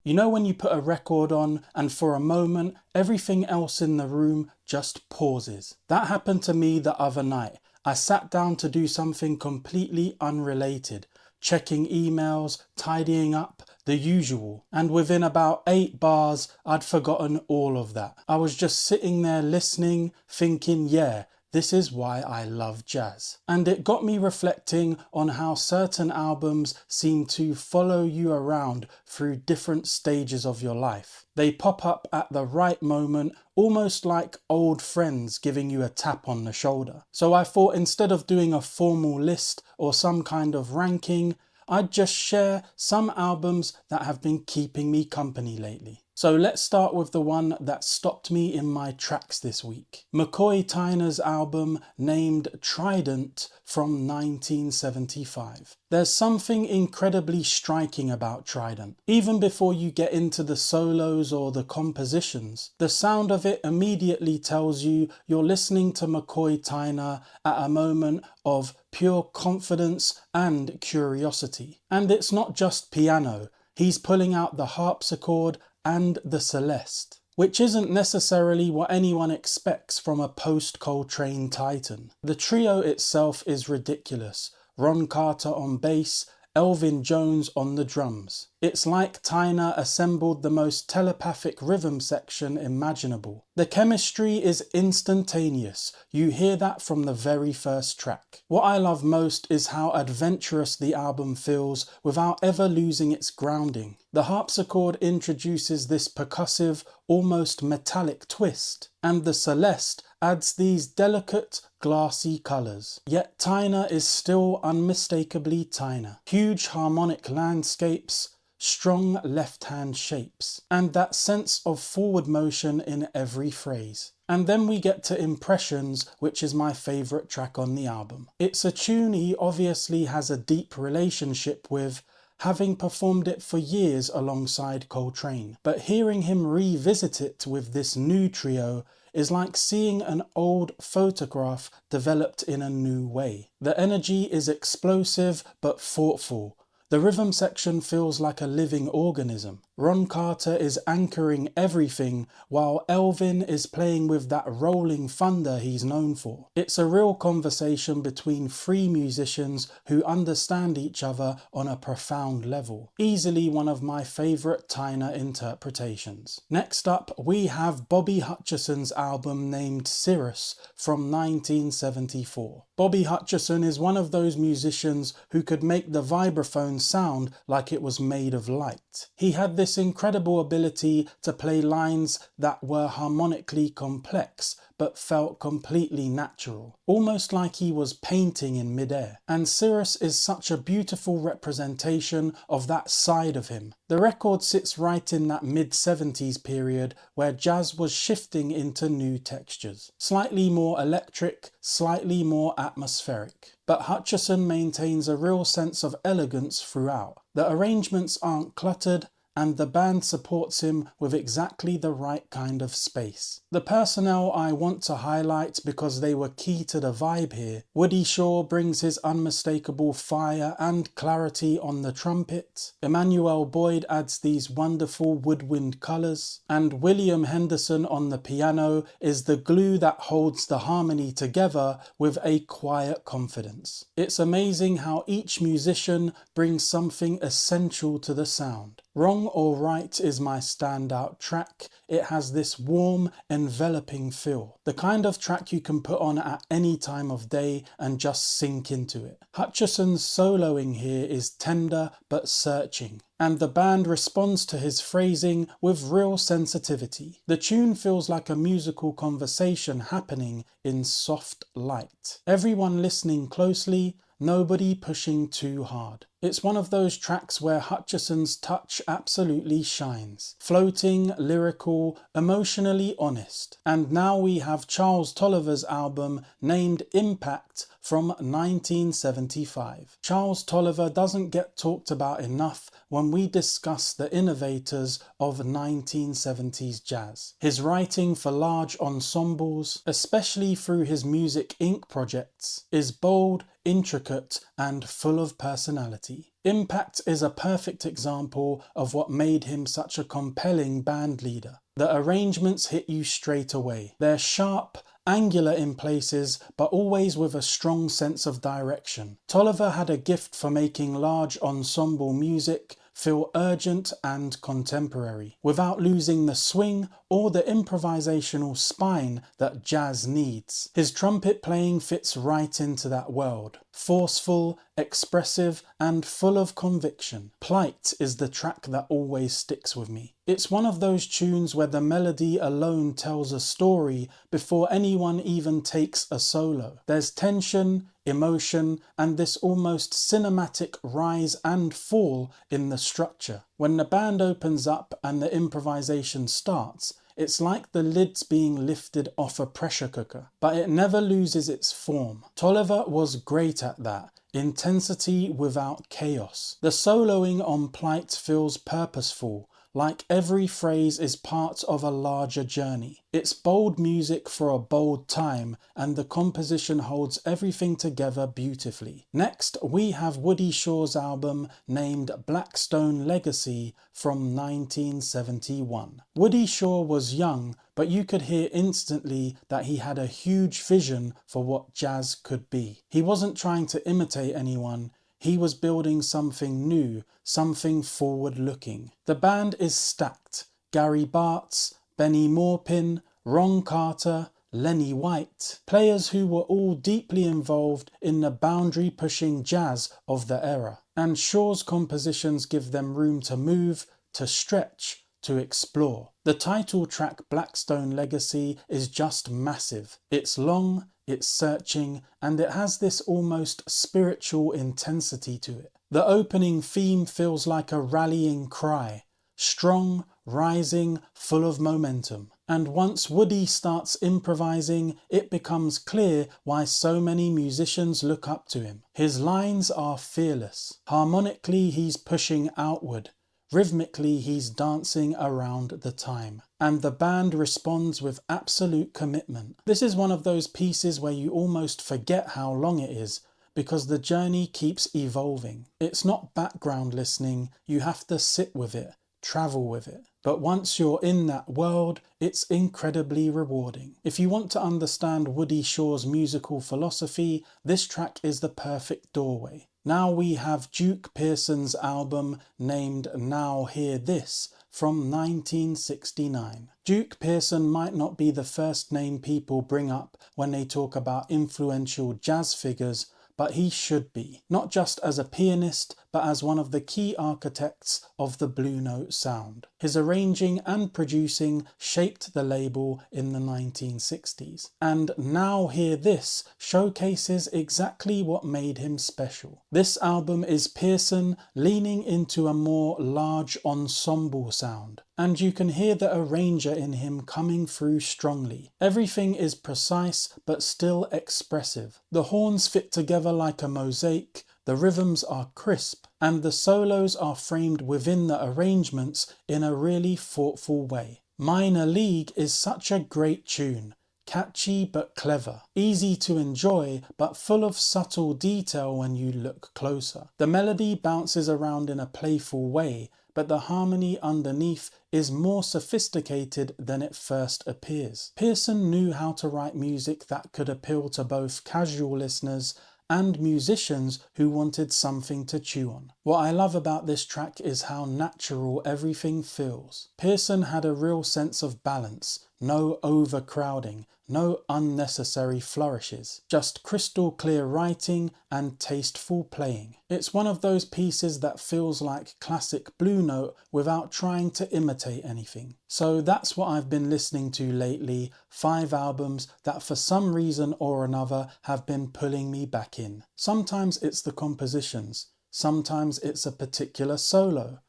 You know when you put a record on and for a moment, everything else in the room just pauses? That happened to me the other night. I sat down to do something completely unrelated, checking emails, tidying up, the usual. And within about 8 bars, I'd forgotten all of that. I was just sitting there listening, thinking, yeah, this is why I love jazz. And it got me reflecting on how certain albums seem to follow you around through different stages of your life. They pop up at the right moment, almost like old friends giving you a tap on the shoulder. So I thought instead of doing a formal list or some kind of ranking, I'd just share some albums that have been keeping me company lately. So let's start with the one that stopped me in my tracks this week. McCoy Tyner's album named Trident from 1975. There's something incredibly striking about Trident. Even before you get into the solos or the compositions, the sound of it immediately tells you you're listening to McCoy Tyner at a moment of pure confidence and curiosity. And it's not just piano. He's pulling out the harpsichord and the Celeste, which isn't necessarily what anyone expects from a post-Coltrane titan. The trio itself is ridiculous. Ron Carter on bass, Elvin Jones on the drums. It's like Tyner assembled the most telepathic rhythm section imaginable. The chemistry is instantaneous. You hear that from the very first track. What I love most is how adventurous the album feels without ever losing its grounding. The harpsichord introduces this percussive, almost metallic twist, and the Celeste adds these delicate, glassy colours. Yet Tyner is still unmistakably Tyner. Huge harmonic landscapes, strong left-hand shapes, and that sense of forward motion in every phrase. And then we get to Impressions, which is my favourite track on the album. It's a tune he obviously has a deep relationship with, having performed it for years alongside Coltrane. But hearing him revisit it with this new trio is like seeing an old photograph developed in a new way. The energy is explosive but thoughtful. The rhythm section feels like a living organism. Ron Carter is anchoring everything while Elvin is playing with that rolling thunder he's known for. It's a real conversation between three musicians who understand each other on a profound level. Easily one of my favourite Tyner interpretations. Next up, we have Bobby Hutcherson's album named Cirrus from 1974. Bobby Hutcherson is one of those musicians who could make the vibraphone sound like it was made of light. He had this incredible ability to play lines that were harmonically complex but felt completely natural, almost like he was painting in midair. And Cirrus is such a beautiful representation of that side of him. The record sits right in that mid-70s period where jazz was shifting into new textures. Slightly more electric, slightly more atmospheric. But Hutcherson maintains a real sense of elegance throughout. The arrangements aren't cluttered, and the band supports him with exactly the right kind of space. The personnel I want to highlight because they were key to the vibe here. Woody Shaw brings his unmistakable fire and clarity on the trumpet. Emmanuel Boyd adds these wonderful woodwind colours. And William Henderson on the piano is the glue that holds the harmony together with a quiet confidence. It's amazing how each musician brings something essential to the sound. Wrong or Right is my standout track. It has this warm, enveloping feel. The kind of track you can put on at any time of day and just sink into it. Hutcherson's soloing here is tender but searching, and the band responds to his phrasing with real sensitivity. The tune feels like a musical conversation happening in soft light. Everyone listening closely, nobody pushing too hard. It's one of those tracks where Hutcherson's touch absolutely shines. Floating, lyrical, emotionally honest. And now we have Charles Tolliver's album named Impact from 1975. Charles Tolliver doesn't get talked about enough when we discuss the innovators of 1970s jazz. His writing for large ensembles, especially through his Music Inc. projects, is bold, intricate, and full of personality. Impact is a perfect example of what made him such a compelling band leader. The arrangements hit you straight away. They're sharp, angular in places, but always with a strong sense of direction. Tolliver had a gift for making large ensemble music feel urgent and contemporary, without losing the swing or the improvisational spine that jazz needs. His trumpet playing fits right into that world. Forceful, expressive, and full of conviction. Plight is the track that always sticks with me. It's one of those tunes where the melody alone tells a story before anyone even takes a solo. There's tension, emotion, and this almost cinematic rise and fall in the structure. When the band opens up and the improvisation starts, it's like the lid's being lifted off a pressure cooker, but it never loses its form. Tolliver was great at that. Intensity without chaos. The soloing on Plight feels purposeful, like every phrase is part of a larger journey. It's bold music for a bold time, and the composition holds everything together beautifully. Next, we have Woody Shaw's album named Blackstone Legacy from 1971. Woody Shaw was young, but you could hear instantly that he had a huge vision for what jazz could be. He wasn't trying to imitate anyone. He was building something new, something forward-looking. The band is stacked. Gary Bartz, Benny Maupin, Ron Carter, Lenny White, players who were all deeply involved in the boundary-pushing jazz of the era. And Shaw's compositions give them room to move, to stretch, to explore. The title track Blackstone Legacy is just massive. It's long, it's searching, and it has this almost spiritual intensity to it. The opening theme feels like a rallying cry, strong, rising, full of momentum. And once Woody starts improvising, it becomes clear why so many musicians look up to him. His lines are fearless. Harmonically, he's pushing outward. Rhythmically, he's dancing around the time. And the band responds with absolute commitment. This is one of those pieces where you almost forget how long it is, because the journey keeps evolving. It's not background listening, you have to sit with it, travel with it. But once you're in that world, it's incredibly rewarding. If you want to understand Woody Shaw's musical philosophy, this track is the perfect doorway. Now we have Duke Pearson's album named Now Hear This from 1969. Duke Pearson might not be the first name people bring up when they talk about influential jazz figures, but he should be, not just as a pianist, but as one of the key architects of the Blue Note sound. His arranging and producing shaped the label in the 1960s. And Now Hear This showcases exactly what made him special. This album is Pearson leaning into a more large ensemble sound, and you can hear the arranger in him coming through strongly. Everything is precise but still expressive. The horns fit together like a mosaic, the rhythms are crisp, and the solos are framed within the arrangements in a really thoughtful way. Minor League is such a great tune. Catchy but clever, easy to enjoy but full of subtle detail when you look closer. The melody bounces around in a playful way, but the harmony underneath is more sophisticated than it first appears. Pearson knew how to write music that could appeal to both casual listeners and musicians who wanted something to chew on. What I love about this track is how natural everything feels. Pearson had a real sense of balance, no overcrowding, no unnecessary flourishes, just crystal clear writing and tasteful playing. It's one of those pieces that feels like classic Blue Note without trying to imitate anything. So that's what I've been listening to lately, 5 albums that for some reason or another have been pulling me back in. Sometimes it's the compositions, sometimes it's a particular solo.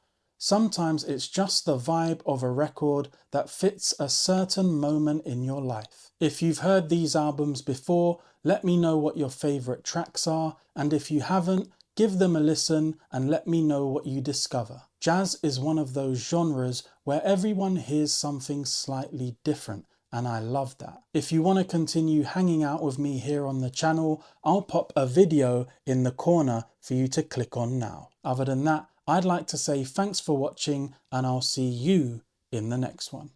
Sometimes it's just the vibe of a record that fits a certain moment in your life. If you've heard these albums before, let me know what your favourite tracks are, and if you haven't, give them a listen and let me know what you discover. Jazz is one of those genres where everyone hears something slightly different, and I love that. If you want to continue hanging out with me here on the channel, I'll pop a video in the corner for you to click on now. Other than that, I'd like to say thanks for watching, and I'll see you in the next one.